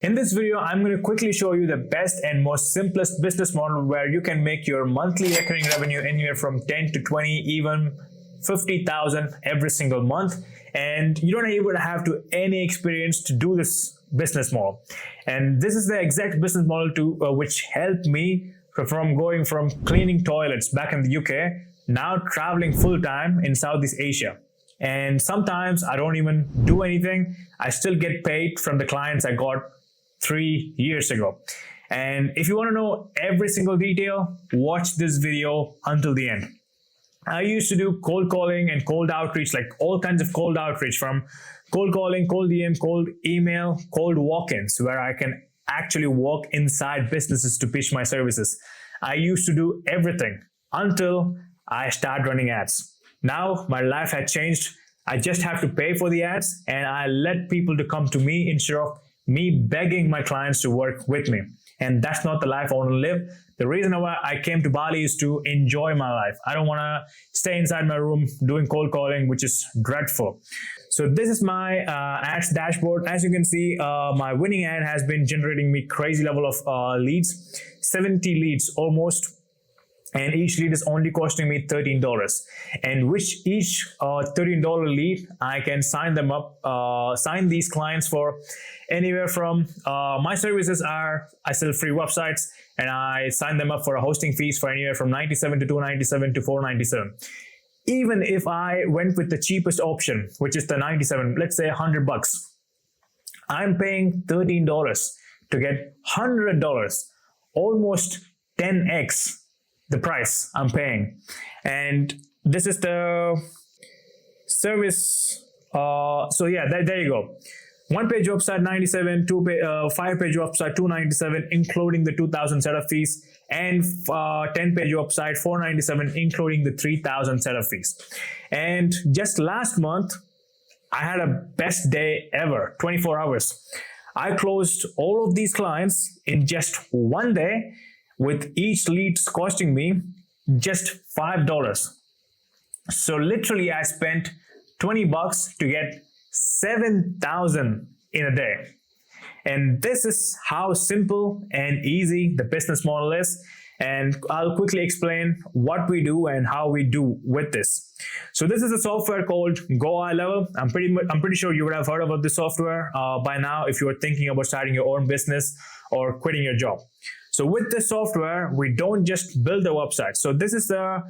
In this video, I'm going to quickly show you the best and most simplest business model where you can make your monthly recurring revenue anywhere from 10 to 20, even 50,000 every single month. And you don't even have to any experience to do this business model. And this is the exact business model which helped me from going from cleaning toilets back in the UK, now traveling full time in Southeast Asia. And sometimes I don't even do anything. I still get paid from the clients I got 3 years ago. And if you want to know every single detail, watch this video until the end. I used to do cold calling and cold outreach, like all kinds of cold outreach, from cold calling, cold DM, cold email, cold walk-ins, where I can actually walk inside businesses to pitch my services. I used to do everything until I started running ads. Now my life had changed. I just have to pay for the ads, and I let people to come to me instead of me begging my clients to work with me. And that's not the life I want to live. The reason why I came to Bali is to enjoy my life. I don't want to stay inside my room doing cold calling, which is dreadful. So this is my ads dashboard. As you can see, my winning ad has been generating me crazy level of leads, 70 leads almost. And each lead is only costing me $13. And which each $13 lead, I can sign them up, sign these clients for anywhere from, my services are, I sell free websites, and I sign them up for a hosting fees for anywhere from $97 to $297 to $497. Even if I went with the cheapest option, which is the $97, let's say $100, I'm paying $13 to get $100, almost 10x the price I'm paying. And this is the service. So yeah, there you go. 1-page website 97, 5-page website 297, including the 2,000 setup fees, and 10-page website 497, including the 3,000 setup fees. And just last month, I had a best day ever, 24 hours. I closed all of these clients in just one day, with each lead costing me just $5. So literally I spent $20 to get 7,000 in a day. And this is how simple and easy the business model is. And I'll quickly explain what we do and how we do with this. So this is a software called GoHighLevel. I'm pretty sure you would have heard about this software by now if you are thinking about starting your own business or quitting your job. So with this software, we don't just build a website. So this is the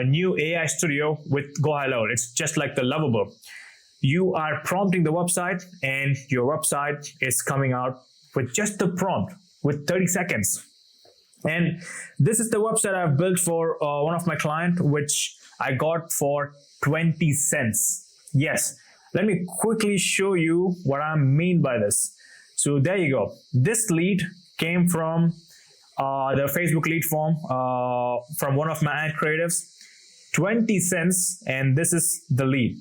new AI studio with GoHighLevel. It's just like the Lovable. You are prompting the website, and your website is coming out with just the prompt with 30 seconds. And this is the website I've built for one of my clients, which I got for 20 cents. Yes, let me quickly show you what I mean by this. So there you go. This lead came from the Facebook lead form from one of my ad creatives, 20 cents, and this is the lead.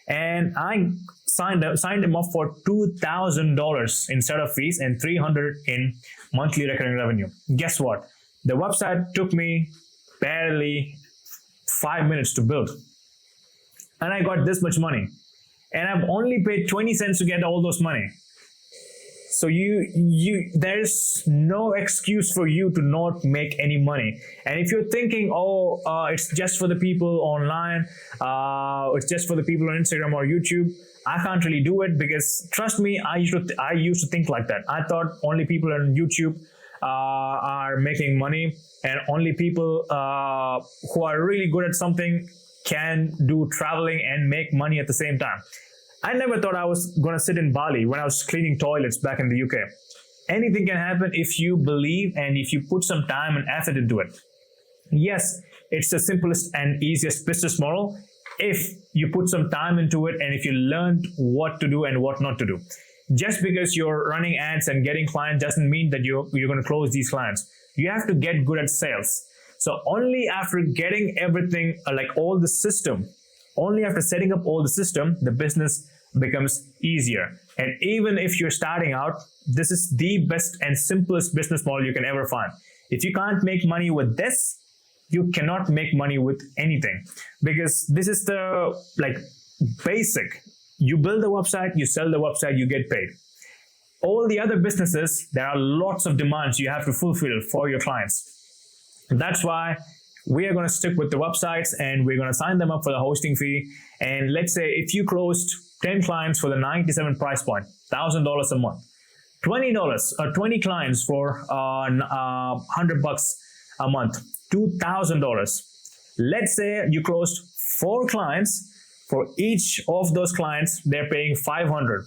And I signed him up for $2,000 in setup fees and $300 in monthly recurring revenue. Guess what? The website took me barely 5 minutes to build, and I got this much money. And I've only paid 20 cents to get all those money. So there's no excuse for you to not make any money. And if you're thinking, it's just for the people online, it's just for the people on Instagram or YouTube, I can't really do it, because trust me, I used to think like that. I thought only people on YouTube are making money, and only people who are really good at something can do traveling and make money at the same time. I never thought I was going to sit in Bali when I was cleaning toilets back in the UK. Anything can happen if you believe and if you put some time and effort into it. Yes, it's the simplest and easiest business model if you put some time into it and if you learn what to do and what not to do. Just because you're running ads and getting clients doesn't mean that you're going to close these clients. You have to get good at sales. So only after getting everything, like all the system, only after setting up all the system, the business becomes easier. And even if you're starting out, this is the best and simplest business model you can ever find. If you can't make money with this, you cannot make money with anything, because this is the basic. You build a website, you sell the website, you get paid. all the other businesses, there are lots of demands you have to fulfill for your clients. That's why we are going to stick with the websites and we're going to sign them up for the hosting fee. And let's say if you closed 10 clients for the 97 price point, $1,000 a month, $20 or 20 clients for $100 a month, $2,000. Let's say you closed 4 clients. For each of those clients, they're paying $500,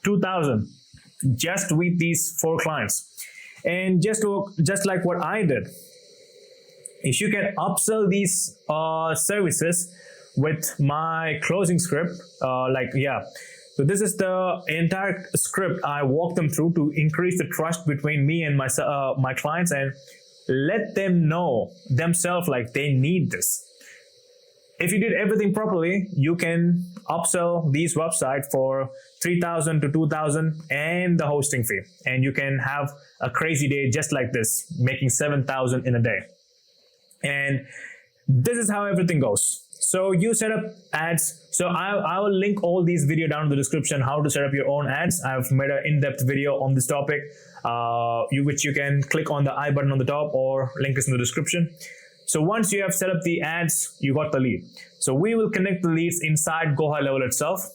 $2,000 just with these 4 clients. And just like what I did, if you can upsell these services with my closing script, so this is the entire script I walk them through to increase the trust between me and my clients and let them know themselves like they need this. If you did everything properly, you can upsell these websites for $3,000 to $2,000 and the hosting fee. And you can have a crazy day just like this, making $7,000 in a day. And this is how everything goes. So you set up ads. So I will link all these videos down in the description, how to set up your own ads. I've made an in-depth video on this topic, which you can click on the I button on the top or link is in the description. So once you have set up the ads, you got the lead. So we will connect the leads inside Go High Level itself.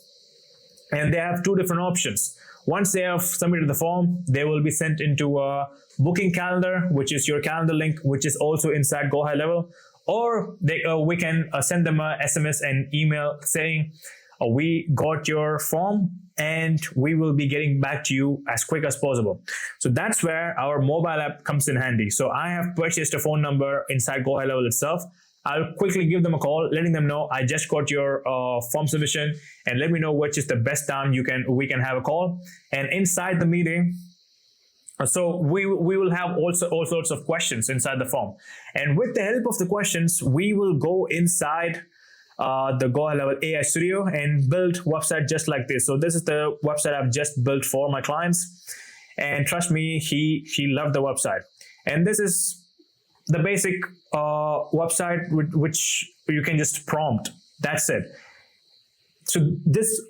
And they have 2 different options. Once they have submitted the form, they will be sent into a booking calendar, which is your calendar link, which is also inside Go High Level. Or we can send them a SMS and email saying, we got your form and we will be getting back to you as quick as possible. So that's where our mobile app comes in handy. So I have purchased a phone number inside Go High Level itself. I'll quickly give them a call, letting them know I just got your form submission and let me know which is the best time we can have a call. And inside the meeting, so we will have also all sorts of questions inside the form. And with the help of the questions, we will go inside the Go High Level AI Studio and build website just like this. So this is the website I've just built for my clients. And trust me, he loved the website. And this is the basic website which you can just prompt. That's it. So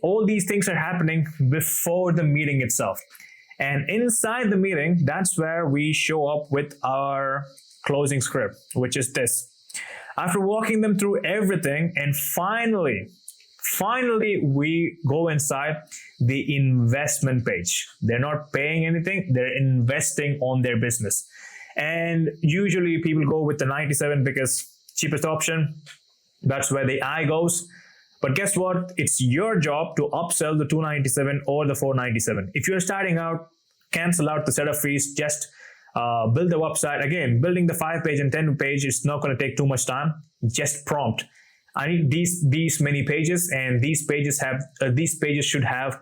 all these things are happening before the meeting itself. And inside the meeting, that's where we show up with our closing script, which is this. After walking them through everything, and finally, we go inside the investment page. They're not paying anything, they're investing on their business. And usually people go with the 97 because cheapest option, that's where the eye goes. But guess what? It's your job to upsell the 297 or the 497. If you're starting out, cancel out the setup fees, just build the website. Again, building the 5-page and 10-page is not going to take too much time. Just prompt. I need these many pages, and these pages should have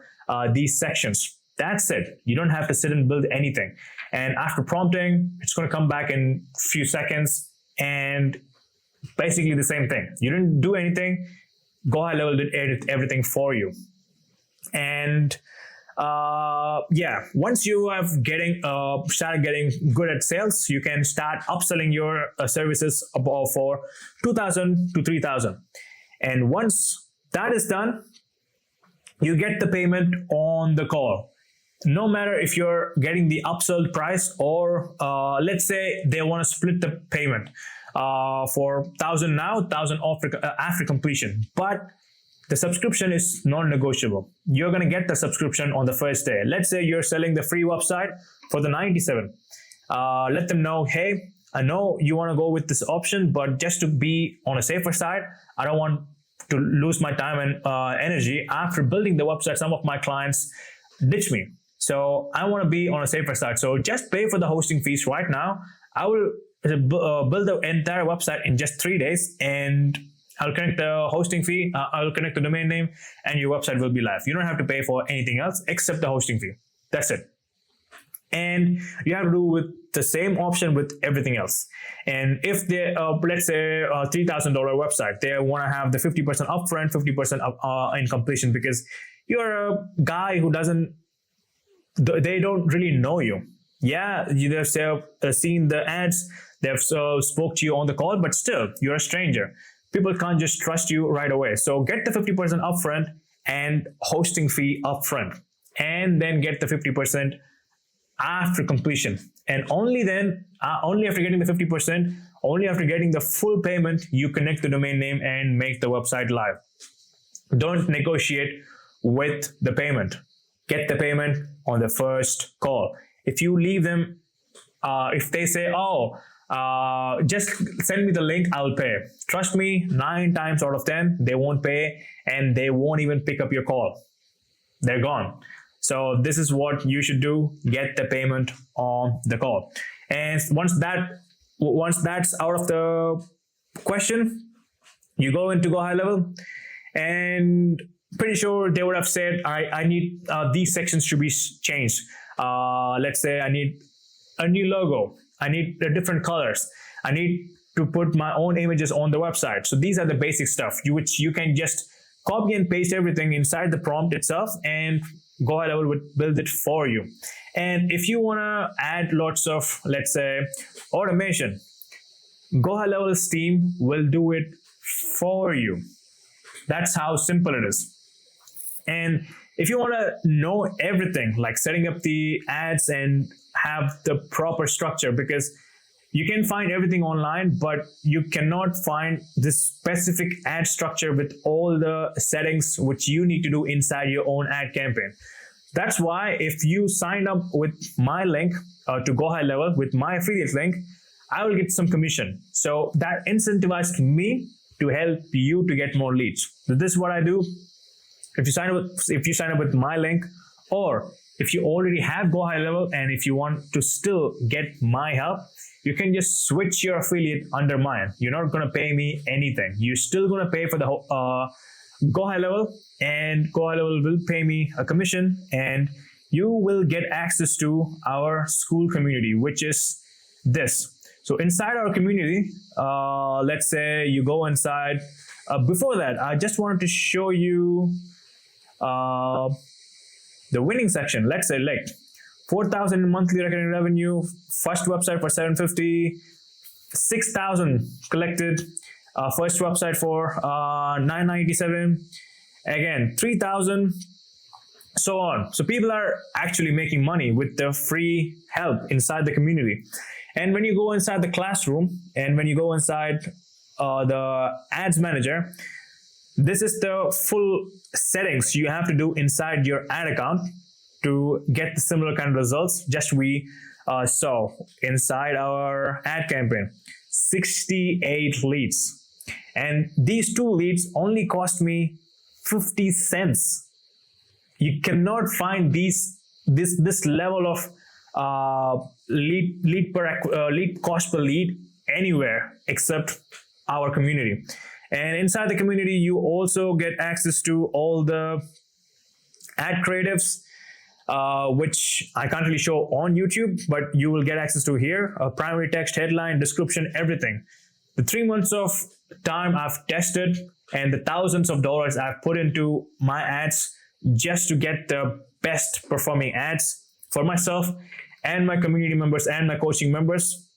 these sections. That's it. You don't have to sit and build anything. And after prompting, it's going to come back in a few seconds and basically the same thing. You didn't do anything. Go High Level did everything for you. And once you have started getting good at sales, you can start upselling your services for 2,000 to 3,000. And once that is done, you get the payment on the call. No matter if you're getting the upsold price or let's say they want to split the payment for 1,000 now, 1,000 after completion. But the subscription is non-negotiable. You're going to get the subscription on the first day. Let's say you're selling the free website for the 97. Let them know, hey, I know you want to go with this option, but just to be on a safer side, I don't want to lose my time and energy. After building the website, some of my clients ditch me. So I want to be on a safer side. So just pay for the hosting fees right now. I will build the entire website in just 3 days, and I'll connect the hosting fee, I'll connect the domain name, and your website will be live. You don't have to pay for anything else except the hosting fee. That's it. And you have to do with the same option with everything else. And if they, let's say a $3,000 website, they want to have the 50% upfront, 50% in completion, because you're a guy who they don't really know you. Yeah, they've seen the ads, they've spoke to you on the call, but still, you're a stranger. People can't just trust you right away. So get the 50% upfront and hosting fee upfront. and then get the 50% after completion. And only then, only after getting the 50%, only after getting the full payment, you connect the domain name and make the website live. Don't negotiate with the payment. Get the payment on the first call. If you leave them, if they say, just send me the link, I'll pay. Trust me, 9 times out of 10, they won't pay and they won't even pick up your call. They're gone. So this is what you should do. Get the payment on the call. And once that's out of the question, you go into Go High Level, and pretty sure they would have said, I need these sections should be changed. Let's say I need a new logo. I need the different colors. I need to put my own images on the website. So these are the basic stuff, which you can just copy and paste everything inside the prompt itself, and Go High Level would build it for you. And if you want to add lots of, let's say, automation, Go High Level's team will do it for you. That's how simple it is. And if you want to know everything, like setting up the ads and have the proper structure, because you can find everything online, but you cannot find this specific ad structure with all the settings which you need to do inside your own ad campaign. That's why if you sign up with my link to Go High Level with my affiliate link, I will get some commission. So that incentivized me to help you to get more leads. So this is what I do. If you sign up with my link, or if you already have Go High Level and if you want to still get my help, you can just switch your affiliate under mine. You're not going to pay me anything. You're still going to pay for the Go High Level, and Go High Level will pay me a commission, and you will get access to our school community, which is this. So inside our community, let's say you go inside. Before that, I just wanted to show you the winning section. Let's say like 4,000 monthly recurring revenue, first website for 750, 6,000 collected, first website for 997, again 3,000, so on. So people are actually making money with the free help inside the community. And when you go inside the classroom and when you go inside the ads manager, this is the full settings you have to do inside your ad account to get the similar kind of results just we saw inside our ad campaign. 68 leads, and these 2 leads only cost me 50 cents. You cannot find this level of lead cost per lead anywhere except our community. And inside the community, you also get access to all the ad creatives, which I can't really show on YouTube, but you will get access to here. Primary text, headline, description, everything. The 3 months of time I've tested and the thousands of dollars I've put into my ads just to get the best performing ads for myself and my community members and my coaching members.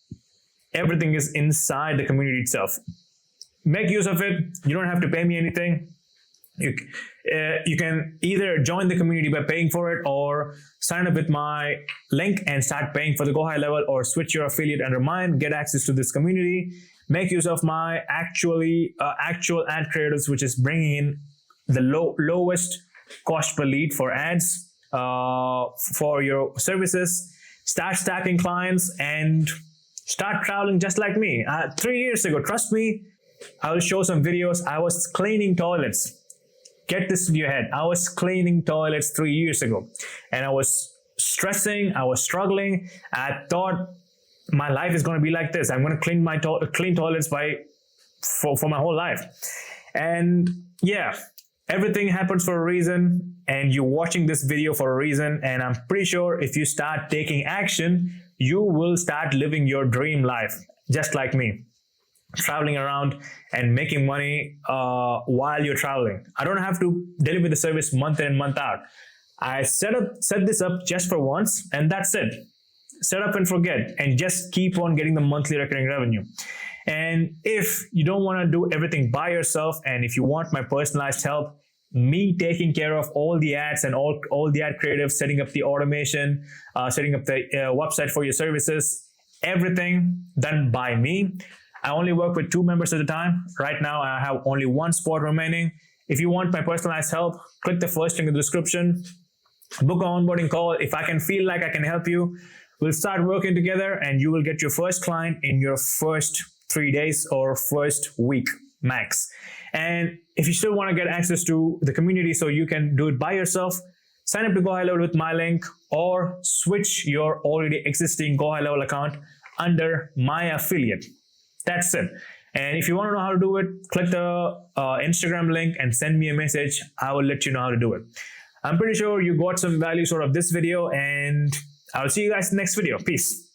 Everything is inside the community itself. Make use of it. You don't have to pay me anything. You can either join the community by paying for it, or sign up with my link and start paying for the Go High Level, or switch your affiliate under mine, get access to this community, make use of my actual ad creators, which is bringing in the lowest cost per lead for ads for your services. Start stacking clients and start traveling just like me. 3 years ago, trust me, I will show some videos. I was cleaning toilets. Get this in your head. I was cleaning toilets 3 years ago, and I was stressing. I was struggling. I thought my life is going to be like this. I'm going to clean toilets for my whole life. And yeah, everything happens for a reason, and you're watching this video for a reason. And I'm pretty sure if you start taking action, you will start living your dream life, just like me, traveling around and making money while you're traveling. I don't have to deliver the service month in and month out. I set this up just for once, and that's it. Set up and forget, and just keep on getting the monthly recurring revenue. And if you don't want to do everything by yourself, and if you want my personalized help, me taking care of all the ads and all the ad creatives, setting up the automation, setting up the website for your services, everything done by me. I only work with 2 members at a time. Right now, I have only 1 spot remaining. If you want my personalized help, click the first link in the description. Book an onboarding call. If I can feel like I can help you, we'll start working together and you will get your first client in your first 3 days or first week max. And if you still want to get access to the community so you can do it by yourself, sign up to Go High Level with my link or switch your already existing Go High Level account under my affiliate. That's it. And if you want to know how to do it, click the Instagram link and send me a message. I will let you know how to do it. I'm pretty sure you got some value out of this video, and I'll see you guys in the next video. Peace.